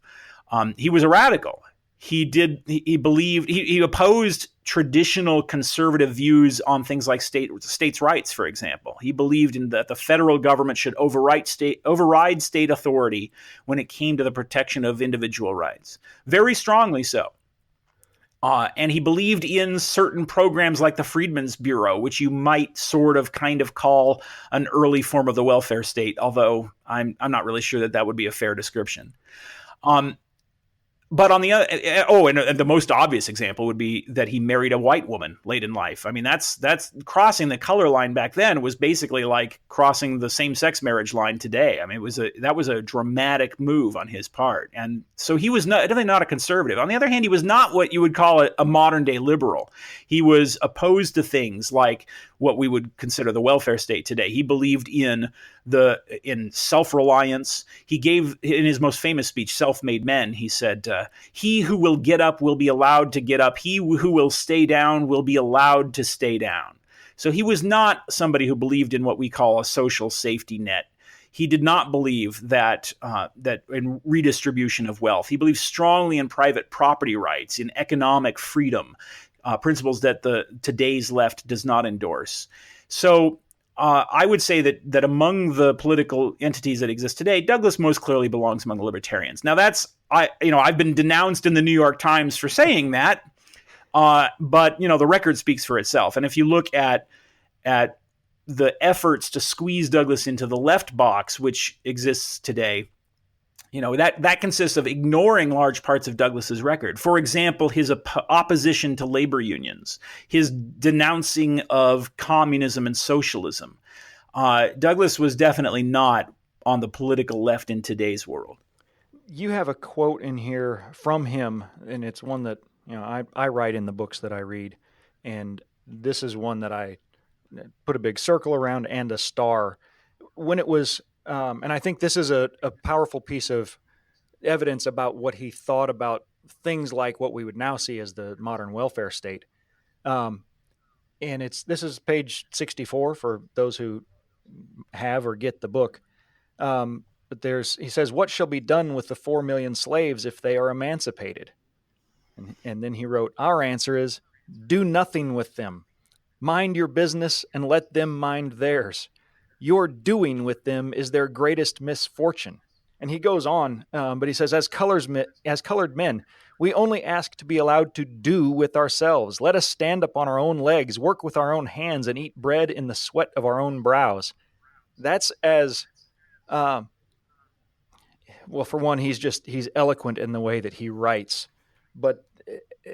He was a radical. He opposed traditional conservative views on things like states' rights, for example. He believed in that the federal government should override state authority when it came to the protection of individual rights. Very strongly so. And he believed in certain programs like the Freedmen's Bureau, which you might kind of call an early form of the welfare state, although I'm not really sure that would be a fair description. But on the other, and the most obvious example would be that he married a white woman late in life. I mean, that's crossing the color line back then was basically like crossing the same-sex marriage line today. I mean, that was a dramatic move on his part, and so he was definitely not a conservative. On the other hand, he was not what you would call a modern-day liberal. He was opposed to things like what we would consider the welfare state today. He believed in self-reliance. He gave, in his most famous speech, Self-Made Men, he said, he who will get up will be allowed to get up. He who will stay down will be allowed to stay down. So he was not somebody who believed in what we call a social safety net. He did not believe that in redistribution of wealth. He believed strongly in private property rights, in economic freedom, principles that today's left does not endorse. So I would say that among the political entities that exist today, Douglass most clearly belongs among the libertarians. Now I've been denounced in the New York Times for saying that, but the record speaks for itself. And if you look at the efforts to squeeze Douglass into the left box, which exists today, that consists of ignoring large parts of Douglass's record. For example, his opposition to labor unions, his denouncing of communism and socialism. Douglass was definitely not on the political left in today's world. You have a quote in here from him, and it's one that I write in the books that I read, and this is one that I put a big circle around and a star. When it was, and I think this is a powerful piece of evidence about what he thought about things like what we would now see as the modern welfare state. And this is page 64 for those who have or get the book. But he says, "What shall be done with the 4 million slaves if they are emancipated?" And then he wrote, "Our answer is, do nothing with them. Mind your business and let them mind theirs. Your doing with them is their greatest misfortune." And he goes on, but he says, as colored men, we only ask to be allowed to do with ourselves. Let us stand up on our own legs, work with our own hands, and eat bread in the sweat of our own brows. That's well, for one, he's eloquent in the way that he writes, but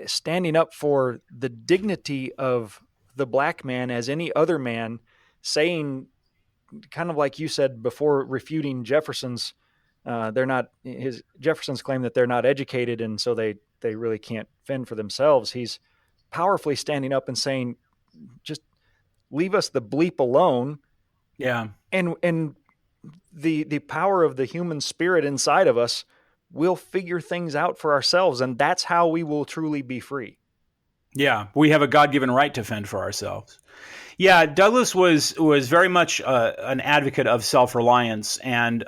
standing up for the dignity of the black man as any other man, saying, kind of like you said before, refuting Jefferson's claim that they're not educated and so they really can't fend for themselves. He's powerfully standing up and saying, just leave us the bleep alone. Yeah. And the power of the human spirit inside of us will figure things out for ourselves, and that's how we will truly be free. Yeah, we have a God-given right to fend for ourselves. Yeah, Douglass was very much an advocate of self-reliance and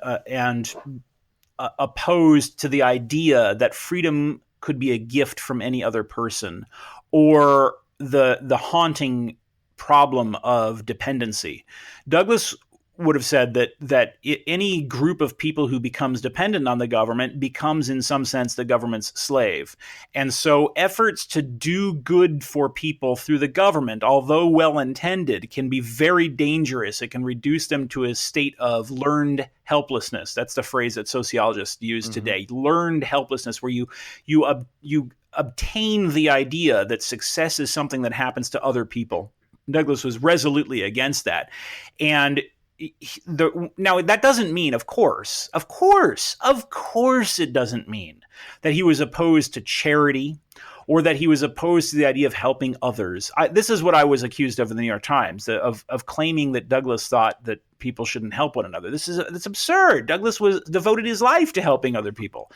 opposed to the idea that freedom could be a gift from any other person, or the haunting problem of dependency. Douglass would have said that any group of people who becomes dependent on the government becomes, in some sense, the government's slave. And so efforts to do good for people through the government, although well-intended, can be very dangerous. It can reduce them to a state of learned helplessness. That's the phrase that sociologists use today. Learned helplessness, where you obtain the idea that success is something that happens to other people. Douglass was resolutely against that. And now, that doesn't mean, of course, it doesn't mean that he was opposed to charity or that he was opposed to the idea of helping others. This is what I was accused of in the New York Times, of claiming that Douglass thought that people shouldn't help one another. That's absurd. Douglass devoted his life to helping other people.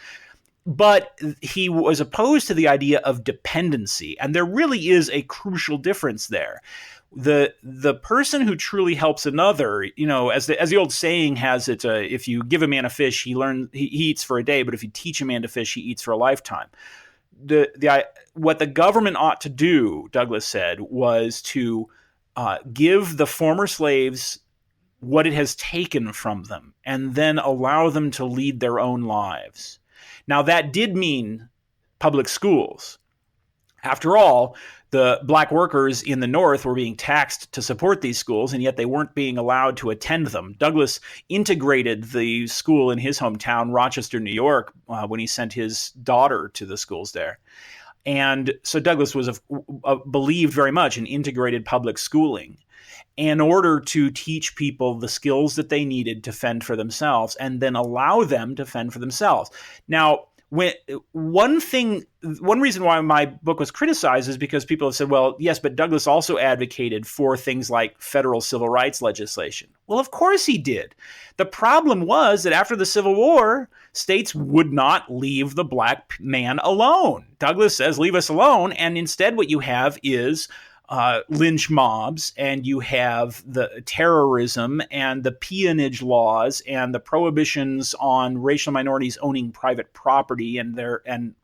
But he was opposed to the idea of dependency, and there really is a crucial difference there. The person who truly helps another, as the old saying has it, if you give a man a fish, he eats for a day, but if you teach a man to fish, he eats for a lifetime. What the government ought to do, Douglass said, was to give the former slaves what it has taken from them, and then allow them to lead their own lives. Now, that did mean public schools. After all, the black workers in the North were being taxed to support these schools, and yet they weren't being allowed to attend them. Douglass integrated the school in his hometown, Rochester, New York, when he sent his daughter to the schools there. And so Douglass was believed very much in integrated public schooling in order to teach people the skills that they needed to fend for themselves and then allow them to fend for themselves. Now, one reason why my book was criticized is because people have said, well, yes, but Douglass also advocated for things like federal civil rights legislation. Well, of course he did. The problem was that after the Civil War, states would not leave the black man alone. Douglass says, leave us alone. And instead what you have is lynch mobs, and you have the terrorism and the peonage laws and the prohibitions on racial minorities owning private property and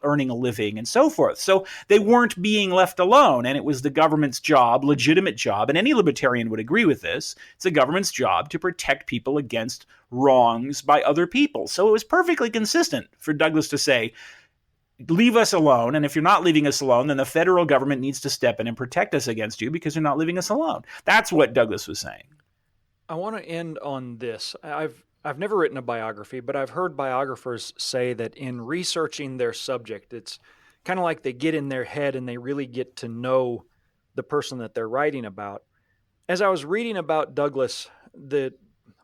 earning a living and so forth. So they weren't being left alone, and it was the government's job, legitimate job, and any libertarian would agree with this. It's the government's job to protect people against wrongs by other people. So it was perfectly consistent for Douglass to say, leave us alone. And if you're not leaving us alone, then the federal government needs to step in and protect us against you because you're not leaving us alone. That's what Douglass was saying. I want to end on this. I've never written a biography, but I've heard biographers say that in researching their subject, it's kind of like they get in their head and they really get to know the person that they're writing about. As I was reading about Douglass,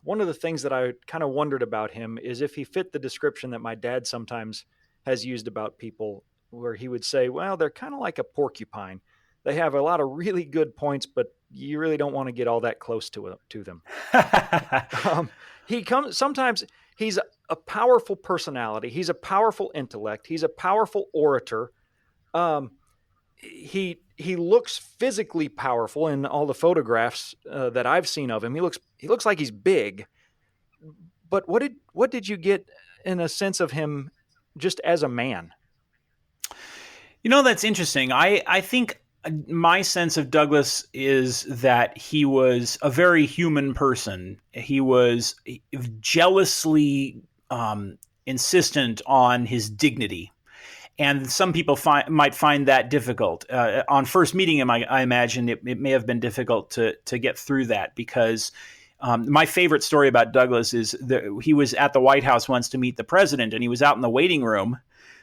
one of the things that I kind of wondered about him is if he fit the description that my dad sometimes has used about people, where he would say, well, they're kind of like a porcupine. They have a lot of really good points, but you really don't want to get all that close to them. Sometimes he's a powerful personality. He's a powerful intellect. He's a powerful orator. He looks physically powerful in all the photographs that I've seen of him. He looks like he's big. But what did you get in a sense of him just as a man? That's interesting. I think my sense of Douglass is that he was a very human person. He was jealously insistent on his dignity. And some people might find that difficult. On first meeting him, I imagine it may have been difficult to get through that because my favorite story about Douglass is that he was at the White House once to meet the president, and he was out in the waiting room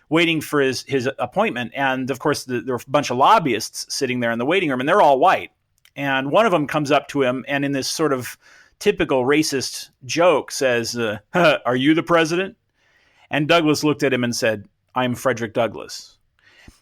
waiting for his appointment. And of course, there were a bunch of lobbyists sitting there in the waiting room, and they're all white. And one of them comes up to him and in this sort of typical racist joke says, "Are you the president?" And Douglass looked at him and said, "I'm Frederick Douglass."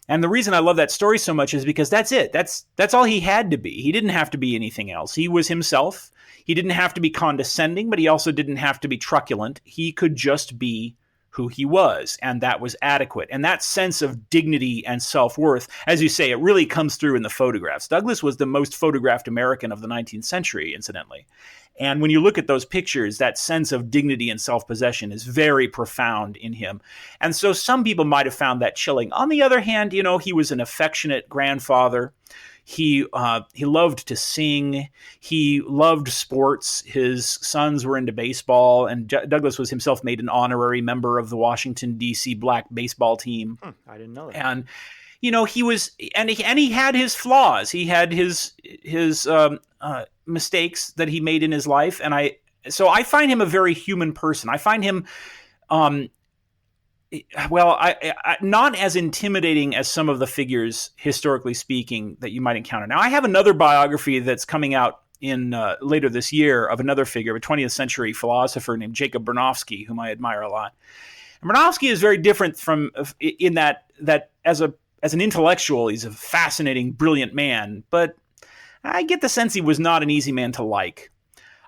And the reason I love that story so much is because that's it. That's all he had to be. He didn't have to be anything else. He was himself. He didn't have to be condescending, but he also didn't have to be truculent. He could just be who he was, and that was adequate. And that sense of dignity and self-worth, as you say, it really comes through in the photographs. Douglass was the most photographed American of the 19th century, incidentally. And when you look at those pictures, that sense of dignity and self-possession is very profound in him. And so some people might have found that chilling. On the other hand, he was an affectionate grandfather. He loved to sing. He loved sports. His sons were into baseball, and Douglass was himself made an honorary member of the Washington, D.C. black baseball team. I didn't know that. And he was, and he had his flaws. He had his mistakes that he made in his life, and I find him a very human person. I find him, not as intimidating as some of the figures, historically speaking, that you might encounter. Now, I have another biography that's coming out in later this year of another figure, a 20th century philosopher named Jacob Bernofsky, whom I admire a lot. And Bernofsky is very different in that as an intellectual, he's a fascinating, brilliant man, but I get the sense he was not an easy man to like.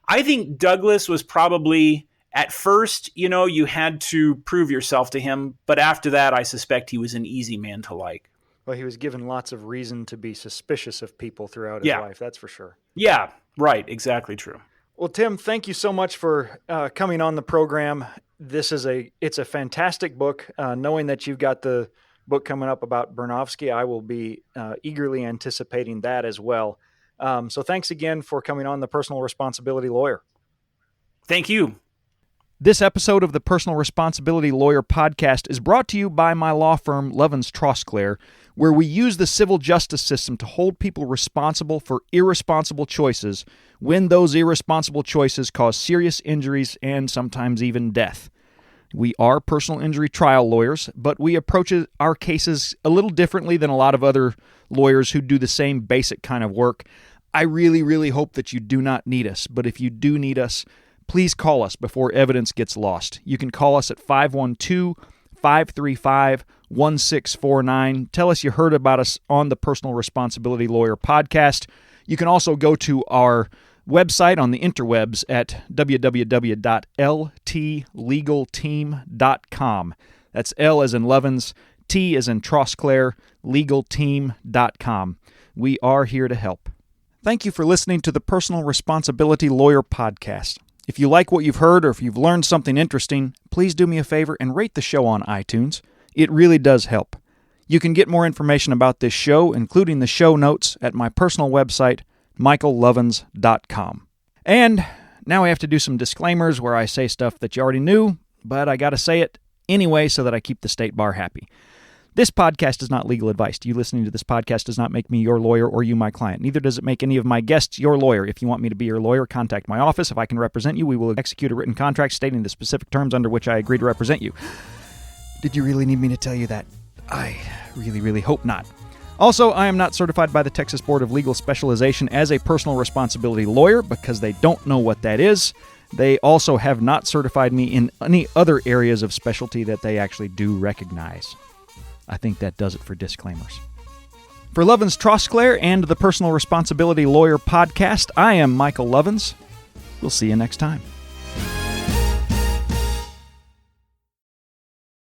I think Douglass was probably, at first, you had to prove yourself to him, but after that, I suspect he was an easy man to like. Well, he was given lots of reason to be suspicious of people throughout his life, that's for sure. Yeah, right, exactly true. Well, Tim, thank you so much for coming on the program. It's a fantastic book. Knowing that you've got the book coming up about Bernofsky, I will be eagerly anticipating that as well. So thanks again for coming on The Personal Responsibility Lawyer. Thank you. This episode of the Personal Responsibility Lawyer podcast is brought to you by my law firm, Levins Trosclair, where we use the civil justice system to hold people responsible for irresponsible choices when those irresponsible choices cause serious injuries and sometimes even death. We are personal injury trial lawyers, but we approach our cases a little differently than a lot of other lawyers who do the same basic kind of work. I really, really hope that you do not need us, but if you do need us, please call us before evidence gets lost. You can call us at 512-535-1649. Tell us you heard about us on the Personal Responsibility Lawyer podcast. You can also go to our website on the interwebs at www.ltlegalteam.com. That's L as in Levins, T as in Trosclair, legalteam.com. We are here to help. Thank you for listening to the Personal Responsibility Lawyer Podcast. If you like what you've heard or if you've learned something interesting, please do me a favor and rate the show on iTunes. It really does help. You can get more information about this show, including the show notes, at my personal website, michaellovins.com. And now I have to do some disclaimers where I say stuff that you already knew, but I got to say it anyway so that I keep the state bar happy. This podcast is not legal advice. You listening to this podcast does not make me your lawyer or you my client. Neither does it make any of my guests your lawyer. If you want me to be your lawyer, contact my office. If I can represent you, we will execute a written contract stating the specific terms under which I agree to represent you. Did you really need me to tell you that? I really, really hope not. Also, I am not certified by the Texas Board of Legal Specialization as a personal responsibility lawyer because they don't know what that is. They also have not certified me in any other areas of specialty that they actually do recognize. I think that does it for disclaimers. For Lovins Trosclair and the Personal Responsibility Lawyer Podcast, I am Michael Lovins. We'll see you next time.